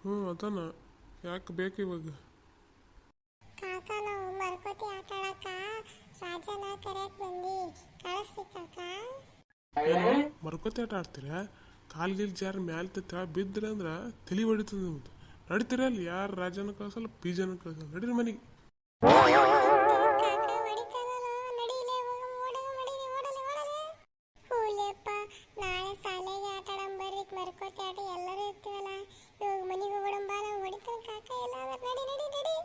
ಹ್ಞೂ ಅದಾನ. ಯಾಕೆ ಬೇಕು ಇವಾಗ? ಕಾಕ ನಾವು ಮರ್ಕೋತಿ ಆಟ ಆಡಕ ರಾಜನ ಕರೆಯಕ್ ಬಂದಿ, ಕಳಿಸ್ತಿ ಕಾಕ. ಏನು ಮರ್ಕೋತಿ ಆಟ ಆಡ್ತೀರಾ? ಕಾಲ್ಗಿಲ್ ಜಾರ್ ಮ್ಯಾಲೆ ತೆತ್ತ ಬಿದ್ದರೆ ಅಂದ್ರೆ ತಲೆ ಹೊಡಿತದೆ ನಿಮ್ದು. ನಡಿತೀರ ಅಲ್ಲಿ ಯಾರು ರಾಜನ ಕಳ್ಸಲ್ಲ ಪಿಜನ ಕಳ್ಸಲ್ಲ. ನಡೀರಿ ಮನೆಗೆ. ಕಾಕ ಹೊಡಿತಾನಲ್ಲ, ನಡೀಲೆ ಹೂಲೆಪ್ಪ. ನಾಳೆ ಶಾಲೆಗೆ ಆಟ ಆಡಂ ಬರ್ರಿ, ಮರ್ಕೋತಿ ಆಟ ಎಲ್ಲರೂ ಇರ್ತೀವಲ್ಲ. ಇವಾಗ ಮನೆಗೆ ಹೋಗೋಣ ನಾವು ಹೊಡಿತಾನ ಕಾಕ ಎಲ್ಲ. ನಡಿ ನಡಿ ನಡಿ,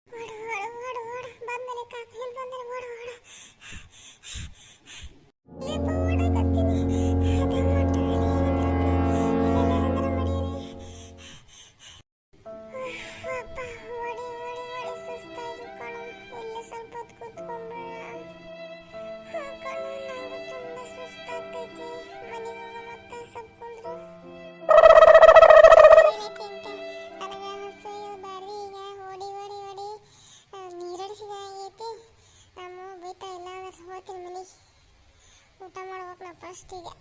ಓಡು ಓಡು ಓಡು ಓಡು. ಬಂದರೆ ಕಾಕ ಇಲ್ಲಿ ಬಂದರೆ ಓಡು ಓಡು. ಲೇಪ ಓಡಕತ್ತೀನಿ. ಊಟ ಮಾಡ್ಬೇಕು ನಾ ಫಸ್ಟಿಗೆ.